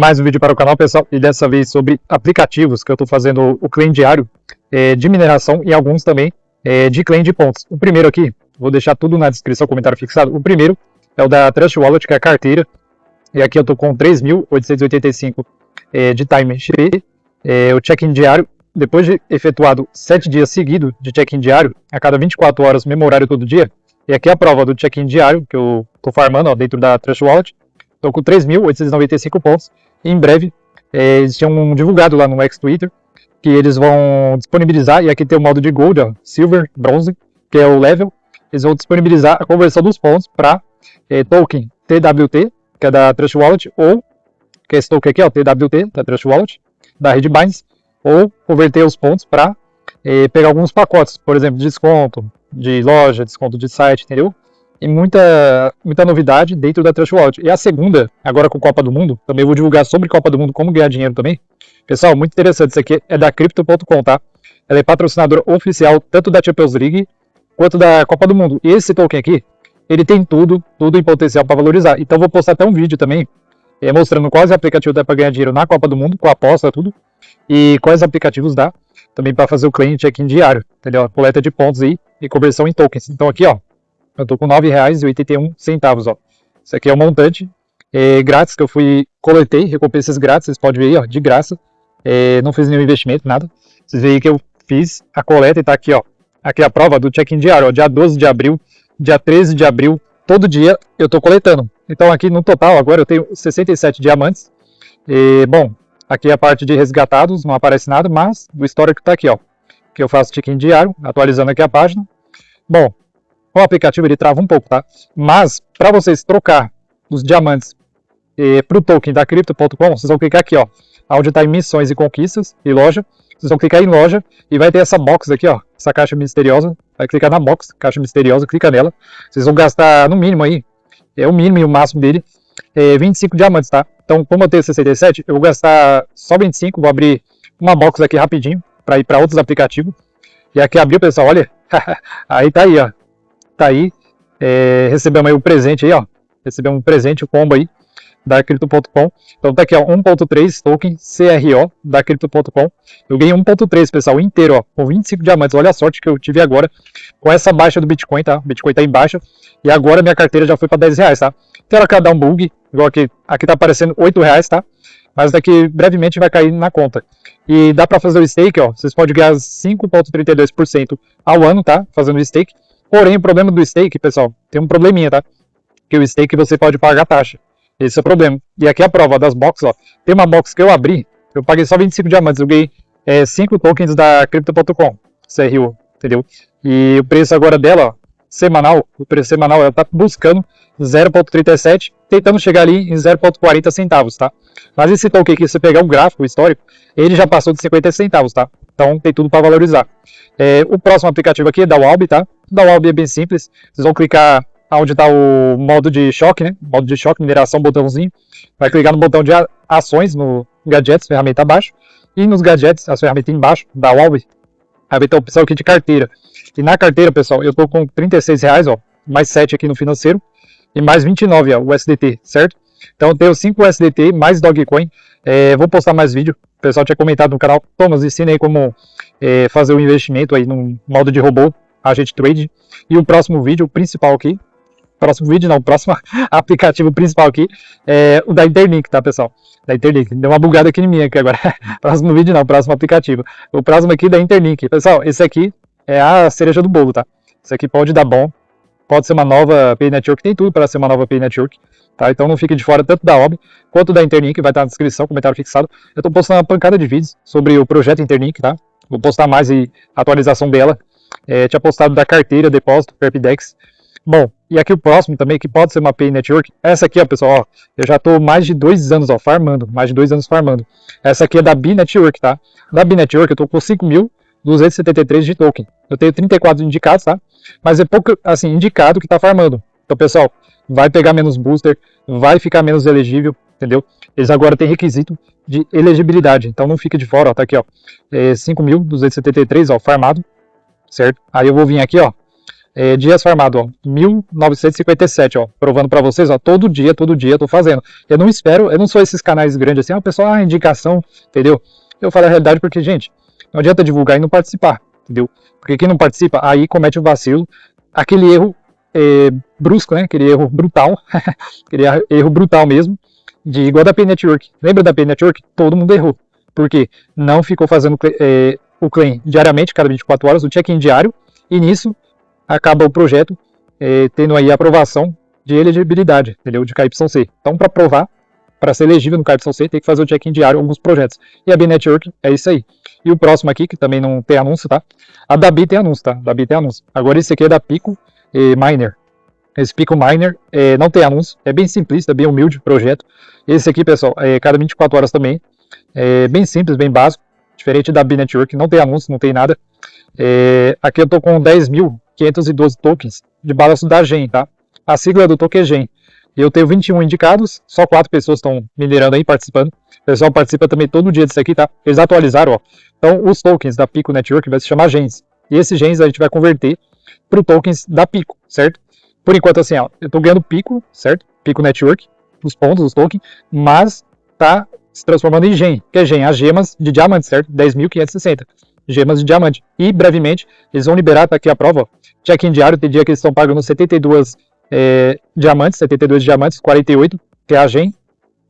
Mais um vídeo para o canal, pessoal, e dessa vez sobre aplicativos que eu estou fazendo o claim diário de mineração e alguns também de claim de pontos. O primeiro aqui, vou deixar tudo na descrição, comentário fixado. O primeiro é o da Trust Wallet, que é a carteira, e aqui eu estou com 3.885 de time XP, o check-in diário, depois de efetuado 7 dias seguidos de check-in diário, a cada 24 horas, mesmo horário todo dia, e aqui é a prova do check-in diário, que eu estou farmando dentro da Trust Wallet. Estou com 3.895 pontos. E em breve, eles tinham divulgado lá no X-Twitter que eles vão disponibilizar, e aqui tem o modo de Gold, ó, Silver, Bronze, que é o level. Eles vão disponibilizar a conversão dos pontos para token TWT, que é da Trust Wallet, ou, que é esse token aqui, ó, TWT, da Trust Wallet, da Red Binance, ou converter os pontos para pegar alguns pacotes, por exemplo, desconto de loja, desconto de site, entendeu? E muita novidade dentro da Trust Wallet. E a segunda, agora com Copa do Mundo, também vou divulgar sobre Copa do Mundo, como ganhar dinheiro também. Pessoal, muito interessante, isso aqui é da Crypto.com, tá? Ela é patrocinadora oficial tanto da Champions League quanto da Copa do Mundo. E esse token aqui, ele tem tudo em potencial para valorizar. Então vou postar até um vídeo também, mostrando quais aplicativos dá para ganhar dinheiro na Copa do Mundo, com a aposta, tudo. E quais aplicativos dá também para fazer o claim check-in diário, entendeu? A coleta de pontos aí e conversão em tokens. Então aqui, ó, eu tô com R$ 9,81, ó. Isso aqui é o montante grátis que eu coletei, recompensas grátis, vocês podem ver aí, ó, de graça. Não fiz nenhum investimento, nada. Vocês veem que eu fiz a coleta e tá aqui, ó. Aqui é a prova do check-in diário, ó, dia 12 de abril, dia 13 de abril, todo dia eu tô coletando. Então aqui no total agora eu tenho 67 diamantes. Bom, aqui a parte de resgatados, não aparece nada, mas o histórico tá aqui, ó. Que eu faço check-in diário, atualizando aqui a página. Bom, o aplicativo ele trava um pouco, tá? Mas para vocês trocar os diamantes para o token da Crypto.com, vocês vão clicar aqui, ó, onde está em missões e conquistas e loja. Vocês vão clicar em loja e vai ter essa box aqui, ó, essa caixa misteriosa. Vai clicar na box, caixa misteriosa, clica nela. Vocês vão gastar no mínimo aí, o mínimo e o máximo dele, 25 diamantes, tá? Então, como eu tenho 67, eu vou gastar só 25, vou abrir uma box aqui rapidinho para ir para outros aplicativos. E aqui abriu, pessoal, olha, aí tá aí, ó. Tá aí, recebemos aí o presente aí, ó, recebemos um presente, o combo aí da Crypto.com. Então tá aqui, ó, 1.3 token CRO da Crypto.com. Eu ganhei 1.3, pessoal, inteiro, ó, com 25 diamantes. Olha a sorte que eu tive agora com essa baixa do Bitcoin, tá? O Bitcoin tá em baixa e agora minha carteira já foi para R$10, tá? Tem hora que ela dá um bug, igual aqui tá aparecendo R$8, tá? Mas daqui brevemente vai cair na conta. E dá para fazer o stake, ó, vocês podem ganhar 5.32% ao ano, tá? Fazendo o stake. Porém, o problema do stake, pessoal, tem um probleminha, tá? Que o stake você pode pagar taxa. Esse é o problema. E aqui é a prova das boxes, ó. Tem uma box que eu abri, eu paguei só 25 diamantes, eu ganhei 5 tokens da Crypto.com, CRO, entendeu? E o preço agora dela, ó, semanal, o preço semanal, ela tá buscando 0.37, tentando chegar ali em 0.40 centavos, tá? Mas esse token aqui, se você pegar o gráfico, o histórico, ele já passou de 50 centavos, tá? Então tem tudo para valorizar. O próximo aplicativo aqui é da Huobi, tá? Da Huobi é bem simples, vocês vão clicar onde está o modo de choque, né? Modo de choque, mineração, botãozinho. Vai clicar no botão de ações, no gadgets, ferramenta abaixo. E nos gadgets, as ferramentas embaixo, da Huobi, aí vai ter a opção aqui de carteira. E na carteira, pessoal, eu tô com R$36, ó, mais 7 aqui no financeiro. E mais 29, ó, o USDT, certo? Então eu tenho 5 USDT, mais Dogecoin. Vou postar mais vídeo. O pessoal tinha comentado no canal, Thomas, ensina aí como fazer o investimento aí no modo de robô, Agent Trade. E o próximo vídeo, o principal aqui, o próximo aplicativo principal aqui é o da Interlink, tá, pessoal? Da Interlink. Deu uma bugada aqui em mim aqui agora. Próximo vídeo não, próximo aplicativo. O próximo aqui da Interlink. Pessoal, esse aqui é a cereja do bolo, tá? Esse aqui pode dar bom. Pode ser uma nova Pay Network, tem tudo para ser uma nova Pay Network, tá? Então não fique de fora tanto da Huobi quanto da Interlink, vai estar na descrição, comentário fixado. Eu tô postando uma pancada de vídeos sobre o projeto Interlink, tá? Vou postar mais e atualização dela. Tinha postado da carteira, depósito, Perpdex. Bom, e aqui o próximo também, que pode ser uma Pay Network. Essa aqui, ó, pessoal, ó, eu já tô mais de 2 anos, ó, farmando. Mais de 2 anos farmando. Essa aqui é da Bi Network, tá? Da Bi Network eu tô com 5.273 de token. Eu tenho 34 indicados, tá? Mas é pouco, assim, indicado que tá farmando. Então, pessoal, vai pegar menos booster, vai ficar menos elegível, entendeu? Eles agora têm requisito de elegibilidade. Então não fique de fora, ó, tá aqui, ó. 5.273, ó, farmado, certo? Aí eu vou vir aqui, ó. dias farmado, ó, 1957, ó, provando pra vocês, ó, todo dia eu tô fazendo. Eu não espero, eu não sou esses canais grandes assim, pessoal, indicação, entendeu? Eu falo a realidade porque, gente, não adianta divulgar e não participar, entendeu? Porque quem não participa, aí comete o vacilo, aquele erro brusco, né, aquele erro brutal, aquele erro brutal mesmo, igual da Pay Network. Lembra da Pay Network? Todo mundo errou. Porque não ficou fazendo o claim diariamente, cada 24 horas, o check-in diário, e nisso acaba o projeto tendo aí a aprovação de elegibilidade, entendeu? De KYC. Então, para provar, para ser elegível no KYC, tem que fazer o check-in diário em alguns projetos. E a B-Network é isso aí. E o próximo aqui, que também não tem anúncio, tá? A da B tem anúncio, tá? Da B tem anúncio. Agora esse aqui é da Pico Miner. Esse Pico Miner não tem anúncio, é bem simplista, bem humilde o projeto. Esse aqui, pessoal, cada 24 horas também. Bem simples, bem básico. Diferente da B-Network, não tem anúncio, não tem nada. Aqui eu tô com 10.512 tokens de balanço da GEM, tá? A sigla do token é GEM. Eu tenho 21 indicados, só 4 pessoas estão minerando aí, participando. O pessoal participa também todo dia disso aqui, tá? Eles atualizaram, ó. Então, os tokens da Pico Network vai se chamar GEMs. E esses GEMs a gente vai converter para tokens da Pico, certo? Por enquanto, assim, ó, eu tô ganhando Pico, certo? Pico Network, os pontos, os tokens, mas tá se transformando em GEM, que é GEM, as gemas de diamante, certo? 10.560 gemas de diamante. E brevemente eles vão liberar, tá aqui a prova, ó, check-in diário, tem dia que eles estão pagando 72 diamantes, 72 diamantes, 48, que é a GEM.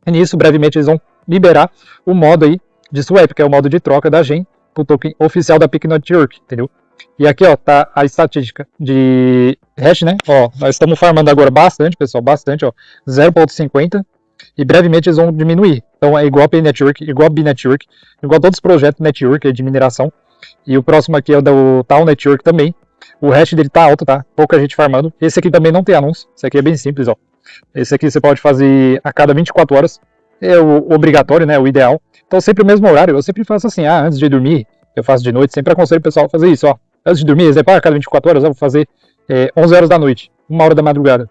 E nisso, brevemente eles vão liberar o modo aí de swap, que é o modo de troca da GEM pro token oficial da Pico Network, entendeu? E aqui, ó, tá a estatística de hash, né? Ó, nós estamos farmando agora bastante, pessoal, bastante, ó, 0.50. E brevemente eles vão diminuir. Então é igual a Pay Network, igual a B-Network, igual a todos os projetos Network de mineração. E o próximo aqui é o do Tal Network também. O hash dele tá alto, tá? Pouca gente farmando. Esse aqui também não tem anúncio. Esse aqui é bem simples, ó. Esse aqui você pode fazer a cada 24 horas. É o obrigatório, né? O ideal. Então sempre o mesmo horário. Eu sempre faço assim, antes de dormir, eu faço de noite. Sempre aconselho o pessoal a fazer isso, ó. Antes de dormir, a cada 24 horas eu vou fazer 11 horas da noite, 1 hora da madrugada.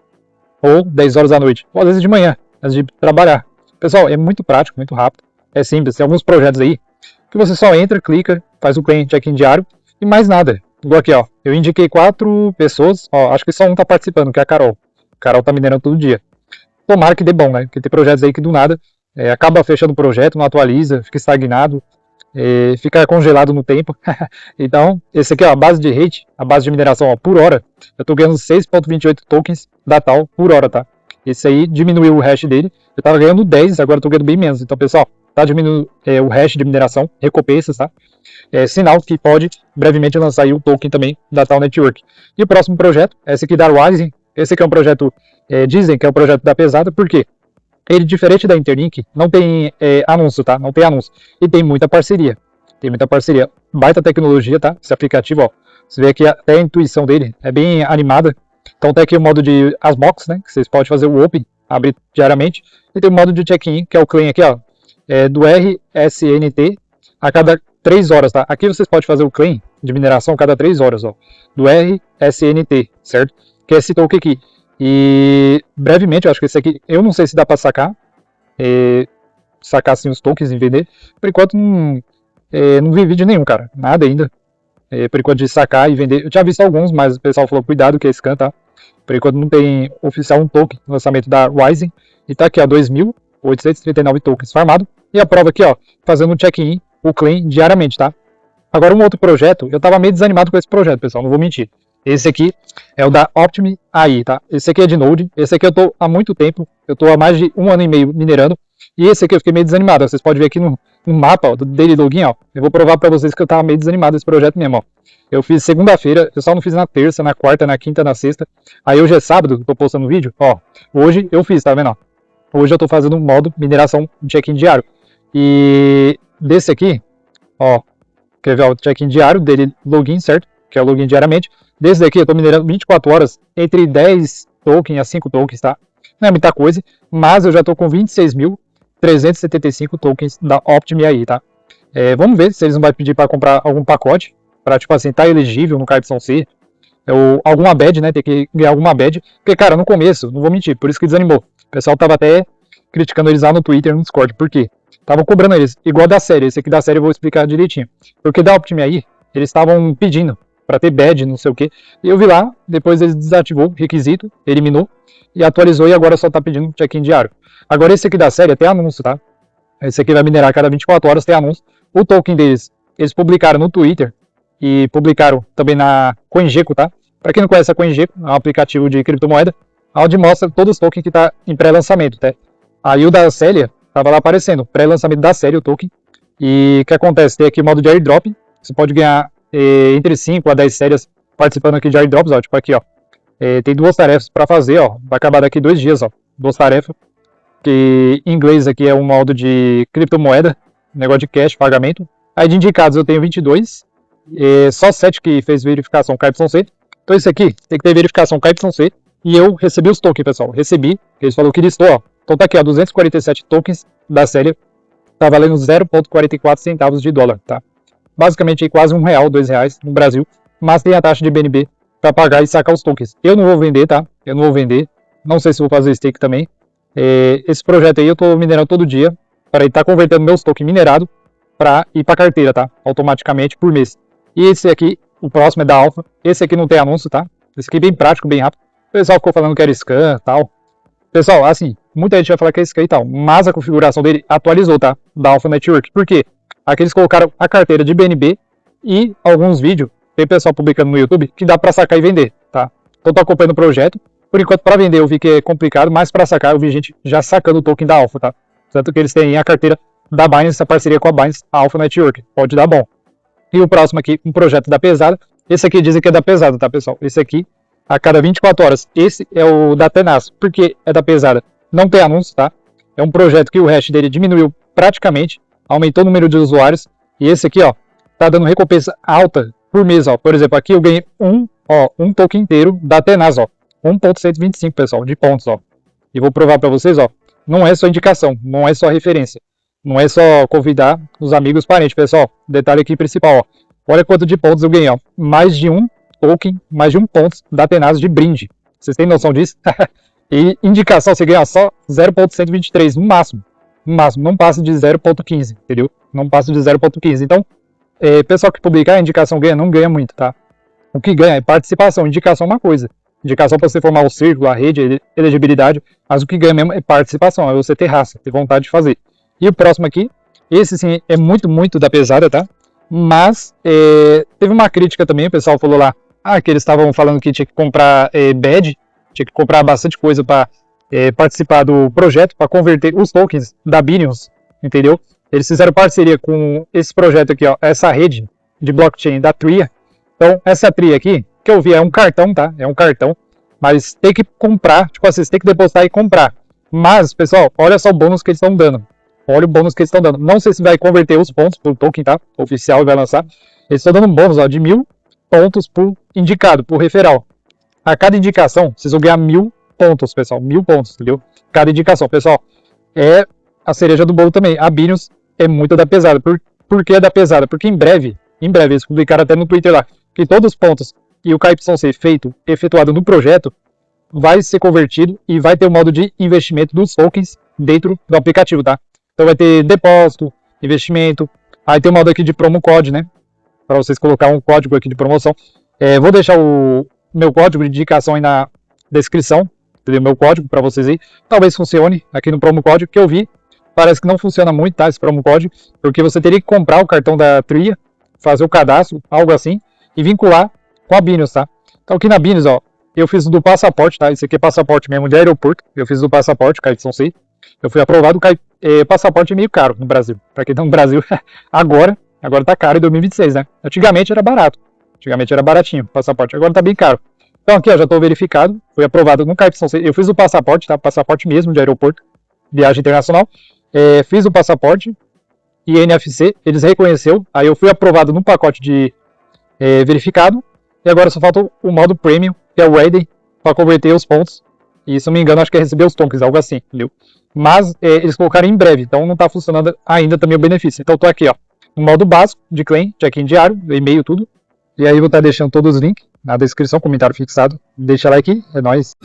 Ou 10 horas da noite. Ou às vezes de manhã, antes de trabalhar. Pessoal, é muito prático, muito rápido. É simples. Tem alguns projetos aí que você só entra, clica, faz o claim check-in diário e mais nada. Igual aqui, ó. Eu indiquei 4 pessoas, ó. Acho que só um tá participando, que é a Carol. A Carol tá minerando todo dia. Tomara que dê bom, né? Porque tem projetos aí que do nada acaba fechando o projeto, não atualiza, fica estagnado, fica congelado no tempo. Então, esse aqui, ó, a base de rate, a base de mineração, ó, por hora, eu tô ganhando 6.28 tokens da tal por hora, tá? Esse aí diminuiu o hash dele. Eu tava ganhando 10, agora eu tô ganhando bem menos. Então, pessoal, tá diminuindo o hash de mineração, recompensas, tá? Sinal que pode brevemente lançar aí o token também da Tal Network. E o próximo projeto, esse aqui da Rising. Esse aqui é um projeto, dizem que é um projeto da pesada, por quê? Ele, diferente da Interlink, não tem anúncio, tá? Não tem anúncio. E tem muita parceria. Tem muita parceria. Baita tecnologia, tá? Esse aplicativo, ó. Você vê que até a intuição dele é bem animada. Então tem aqui o modo de Asbox, né? Que vocês podem fazer o Open, abrir diariamente. E tem o modo de check-in, que é o claim aqui, ó. Do RSNT a cada 3 horas, tá? Aqui vocês podem fazer o claim de mineração a cada 3 horas, ó. Do RSNT, certo? Que é esse token aqui. E brevemente, eu acho que esse aqui, eu não sei se dá pra sacar. Sacar assim os tokens e vender. Por enquanto não vi vídeo nenhum, cara. Nada ainda. Por enquanto de sacar e vender. Eu tinha visto alguns, mas o pessoal falou cuidado que é scan, tá? Por enquanto não tem oficial um token no lançamento da Rising. E tá aqui, ó, 2.839 tokens farmado. E a prova aqui, ó, fazendo um check-in, o claim diariamente, tá? Agora um outro projeto, eu tava meio desanimado com esse projeto, pessoal, não vou mentir. Esse aqui é o da Optimi AI, tá? Esse aqui é de Node. Esse aqui eu tô há muito tempo. Eu tô há mais de 1 ano e meio minerando. E esse aqui eu fiquei meio desanimado. Vocês podem ver aqui no mapa, ó, do Daily Login, ó. Eu vou provar pra vocês que eu tava meio desanimado desse projeto mesmo, ó. Eu fiz segunda-feira, eu só não fiz na terça, na quarta, na quinta, na sexta. Aí hoje é sábado, que eu tô postando vídeo, ó. Hoje eu fiz, tá vendo, ó? Hoje eu tô fazendo um modo mineração de check-in diário. E desse aqui, ó, quer ver o check-in diário dele, login, certo? Que é o login diariamente. Desse daqui eu tô minerando 24 horas entre 10 tokens a 5 tokens, tá? Não é muita coisa, mas eu já tô com 26.375 tokens da Optimi aí, tá? Vamos ver se eles não vão pedir para comprar algum pacote, para tipo assim, tá elegível no KYC, ou alguma badge, né? Ter que ganhar alguma badge. Porque, cara, no começo, não vou mentir, por isso que desanimou. O pessoal tava até criticando eles lá no Twitter e no Discord. Por quê? Estavam cobrando eles, igual da série. Esse aqui da série eu vou explicar direitinho. Porque da Optimi aí, eles estavam pedindo para ter badge, não sei o que. E eu vi lá, depois ele desativou o requisito, eliminou e atualizou e agora só tá pedindo check-in diário. Agora esse aqui da série tem anúncio, tá? Esse aqui vai minerar a cada 24 horas, tem anúncio. O token deles, eles publicaram no Twitter e publicaram também na CoinGecko, tá? Para quem não conhece a CoinGecko, é um aplicativo de criptomoeda, onde mostra todos os tokens que tá em pré-lançamento, tá? Aí o da Célia tava lá aparecendo, pré-lançamento da Célia, o token. E o que acontece? Tem aqui o modo de airdrop, você pode ganhar entre 5 a 10 séries participando aqui de airdrops, ó, tipo aqui, ó. Tem 2 tarefas para fazer, ó, vai acabar daqui 2 dias, ó, 2 tarefas, que em inglês aqui é um modo de criptomoeda, negócio de cash, pagamento. Aí de indicados eu tenho 22, só 7 que fez verificação KYC. Então esse aqui tem que ter verificação KYC e eu recebi os tokens, pessoal, recebi, eles falaram que listou, ó. Então tá aqui, ó, 247 tokens da série, tá valendo 0,44 centavos de dólar, tá? Basicamente aí quase R$1, R$2 no Brasil, mas tem a taxa de BNB para pagar e sacar os tokens. Eu não vou vender, tá? Eu não vou vender, não sei se vou fazer stake também. Esse projeto aí eu tô minerando todo dia para estar convertendo meus tokens minerados para ir para carteira, tá? Automaticamente por mês. E esse aqui, o próximo é da Alpha. Esse aqui não tem anúncio, tá? Esse aqui é bem prático, bem rápido. O pessoal ficou falando que era scan e tal. Pessoal, assim, muita gente vai falar que é scan e tal, mas a configuração dele atualizou, tá? Da Alpha Network. Por quê? Aqui eles colocaram a carteira de BNB e alguns vídeos, tem pessoal publicando no YouTube, que dá para sacar e vender, tá? Então tô acompanhando o projeto. Por enquanto, para vender eu vi que é complicado, mas para sacar eu vi gente já sacando o token da Alpha, tá? Tanto que eles têm a carteira da Binance, a parceria com a Binance, a Alpha Network. Pode dar bom. E o próximo aqui, um projeto da Pesada. Esse aqui dizem que é da Pesada, tá, pessoal? Esse aqui, a cada 24 horas. Esse é o da Tenas. Por que é da Pesada? Não tem anúncio, tá? É um projeto que o hash dele diminuiu praticamente, aumentou o número de usuários. E esse aqui, ó, tá dando recompensa alta por mês, ó. Por exemplo, aqui eu ganhei um token inteiro da Tenas, ó. 1.125, pessoal, de pontos, ó. E vou provar para vocês, ó. Não é só indicação, não é só referência. Não é só convidar os amigos, parentes, pessoal. Detalhe aqui principal, ó. Olha quanto de pontos eu ganhei, ó. Mais de um token, mais de um ponto da Tenas de brinde. Vocês têm noção disso? E indicação, você ganha só 0.123 no máximo. No máximo, não passa de 0.15, entendeu? Não passa de 0.15. Então, pessoal que publicar, a indicação ganha, não ganha muito, tá? O que ganha é participação. Indicação é uma coisa. Indicação para você formar o círculo, a rede, elegibilidade, mas o que ganha mesmo é participação, é você ter raça, ter vontade de fazer. E o próximo aqui, esse sim é muito, muito da pesada, tá? Mas teve uma crítica também, o pessoal falou lá, que eles estavam falando que tinha que comprar badge, tinha que comprar bastante coisa para participar do projeto, para converter os tokens da Binance, entendeu? Eles fizeram parceria com esse projeto aqui, ó, essa rede de blockchain da Tria. Então, essa Tria aqui, que eu vi, é um cartão, tá? É um cartão, mas tem que comprar, tipo assim, você tem que depositar e comprar. Mas, pessoal, olha só o bônus que eles estão dando. Olha o bônus que eles estão dando. Não sei se vai converter os pontos pro token, tá? Oficial vai lançar. Eles estão dando um bônus, ó, de 1000 pontos por indicado, por referral. A cada indicação, vocês vão ganhar 1000 pontos, pessoal. 1000 pontos, entendeu? Cada indicação, pessoal. É a cereja do bolo também. A Binance é muito da pesada. Por que é da pesada? Porque em breve, eles publicaram até no Twitter lá, que todos os pontos e o KYC efetuado no projeto vai ser convertido e vai ter o modo de investimento dos tokens dentro do aplicativo, tá? Então vai ter depósito, investimento, aí tem o modo aqui de promo code, né? Para vocês colocar um código aqui de promoção. Vou deixar o meu código de indicação aí na descrição, entendeu? Meu código para vocês aí. Talvez funcione aqui no promo código que eu vi. Parece que não funciona muito, tá? Esse promo código, porque você teria que comprar o cartão da Tria, fazer o cadastro, algo assim, e vincular com a Binance, tá? Então aqui na Binance, ó, eu fiz do passaporte, tá? Esse aqui é passaporte mesmo de aeroporto. Eu fiz do passaporte, KYC. Eu fui aprovado. Passaporte é meio caro no Brasil. Pra quem tá no Brasil, agora tá caro em 2026, né? Antigamente era barato. Antigamente era baratinho o passaporte. Agora tá bem caro. Então aqui, ó, já tô verificado. Fui aprovado no KYC. Eu fiz o passaporte, tá? Passaporte mesmo de aeroporto. Viagem internacional. Fiz o passaporte. E NFC, eles reconheceu. Aí eu fui aprovado no pacote de verificado. E agora só falta o modo Premium, que é o Ready, para converter os pontos. E se não me engano, acho que é receber os tokens, algo assim, entendeu? Mas eles colocaram em breve, então não está funcionando ainda também o benefício. Então eu tô aqui, ó, no modo básico de claim, check-in diário, e-mail, tudo. E aí vou estar deixando todos os links na descrição, comentário fixado. Deixa like, é nóis.